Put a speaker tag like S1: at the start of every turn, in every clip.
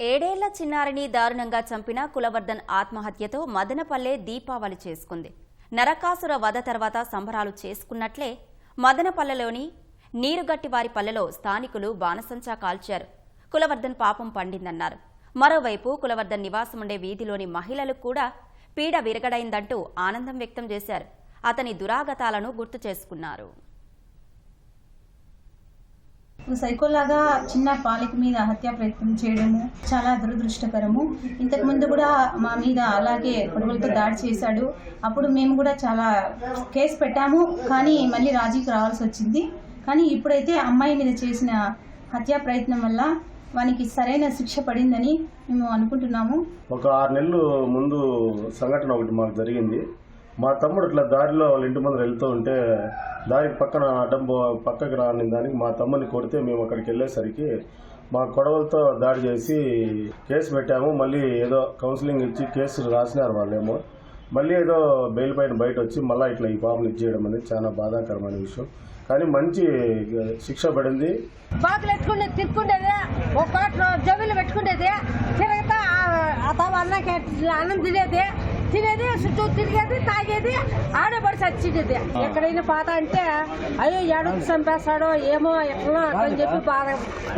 S1: ఏడేళ్ల చిన్నారిని దారుణంగా చంపిన కులవర్ధన్ ఆత్మహత్యతో మదనపల్లె దీపావళి చేసుకుంది. నరకాసుర వధ తర్వాత సంబరాలు చేసుకున్నట్లే మదనపల్లెలోని నీరుగట్టివారిపల్లెలో స్థానికులు బాణసంచా కాల్చారు. కులవర్ధన్ పాపం పండిందన్నారు. మరోవైపు కులవర్ధన్ నివాసముండే వీధిలోని మహిళలు కూడా పీడ విరగడైందంటూ ఆనందం వ్యక్తం చేశారు. అతని దురాగతాలను గుర్తు చేసుకున్నారు.
S2: సైకోలాగా చిన్న బాలిక మీద హత్యా ప్రయత్నం చేయడము చాలా దురదృష్టకరము. ఇంతకుముందు కూడా మా మీద అలాగే కొడుకులతో దాడి చేశాడు. అప్పుడు మేము కూడా చాలా కేసు పెట్టాము, కానీ మళ్ళీ రాజీకి రావాల్సి వచ్చింది. కానీ ఇప్పుడైతే అమ్మాయి మీద చేసిన హత్యా ప్రయత్నం వల్ల వానికి సరైన శిక్ష పడిందని మేము అనుకుంటున్నాము.
S3: ఒక 6 నెలలు ముందు సంఘటన ఒకటి మాకు జరిగింది. మా తమ్ముడు ఇట్లా దారిలో వాళ్ళ ఇంటి ముందర వెళ్తూ ఉంటే దారికి పక్కన అడ్డం పక్కకి రాని దానికి మా తమ్ముని కొడితే మేము అక్కడికి వెళ్ళేసరికి మా కొడవలతో దాడి చేసి కేసు పెట్టాము. మళ్ళీ ఏదో కౌన్సిలింగ్ ఇచ్చి కేసులు రాసినారు వాళ్ళేమో. మళ్ళీ ఏదో బెయిల్ పైన బయట వచ్చి మళ్ళీ ఇట్లా ఈ పాపను ఇచ్చేయడం అనేది చాలా బాధాకరమైన విషయం. కానీ మంచి శిక్ష పడింది.
S4: బాకులు ఎత్తుకునేది తిరుక్కుండేది, ఒక పాటలో జమిలు పెట్టుకునేది, తిరగతా అన్నకి అన్నం తినేది చుట్టూ తిరిగేది, తాగేది, ఆడబడి చచ్చేది. ఎక్కడైనా పాత అంటే అయ్యో ఎడకు చంపేస్తాడో ఏమో ఎట్లా అని చెప్పి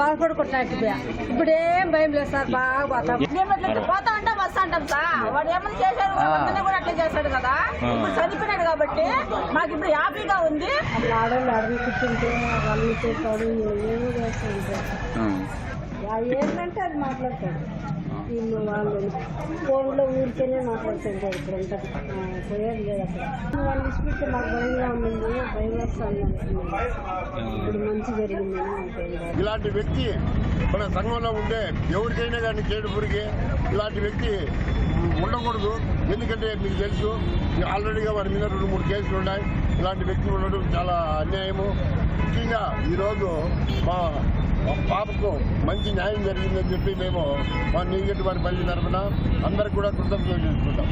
S4: బాధపడుకుంటున్నట్టు. ఇప్పుడు ఏం భయం లేదు సార్, బాగా పోతా ఉంటాం వస్తా అంటాం సార్. వాడు ఏమన్నా చేశాడు కూడా అట్లా చేశాడు కదా, ఇప్పుడు చనిపోయినాడు కాబట్టి మాకు ఇప్పుడు హ్యాపీగా ఉంది. ఆడవాళ్ళు అడవి కూర్చుంటే వాళ్ళు చేస్తాడు, ఏమో చేస్తాడు, ఏంటంటే అది మాట్లాడతాడు. వీళ్ళు వాళ్ళు ఫోన్లో ఊరికేనే మాట్లాడుతుంటారు. ఇప్పుడంతా పోయేది లేదు అక్కడ. వాళ్ళు ఇచ్చిపెడితే మాకు భయంగా ఉండింది, భయం వేస్తాను. ఇప్పుడు మంచి జరిగిందని
S5: ఇలాంటి వ్యక్తి మన సంఘంలో ఉంటే ఎవరికైనా కానీ చేడు పురిగి ఇలాంటి వ్యక్తి ఉండకూడదు. ఎందుకంటే మీకు తెలుసు ఆల్రెడీగా వారి మీద 2-3 కేసులు ఉన్నాయి. ఇలాంటి వ్యక్తులు ఉండడం చాలా అన్యాయము. ముఖ్యంగా ఈరోజు మా పాపకు మంచి న్యాయం జరిగిందని చెప్పి మేము మా నీగటి వారి పల్లి తరఫున అందరికి కూడా కృతజ్ఞతలు చేసుకుంటాం.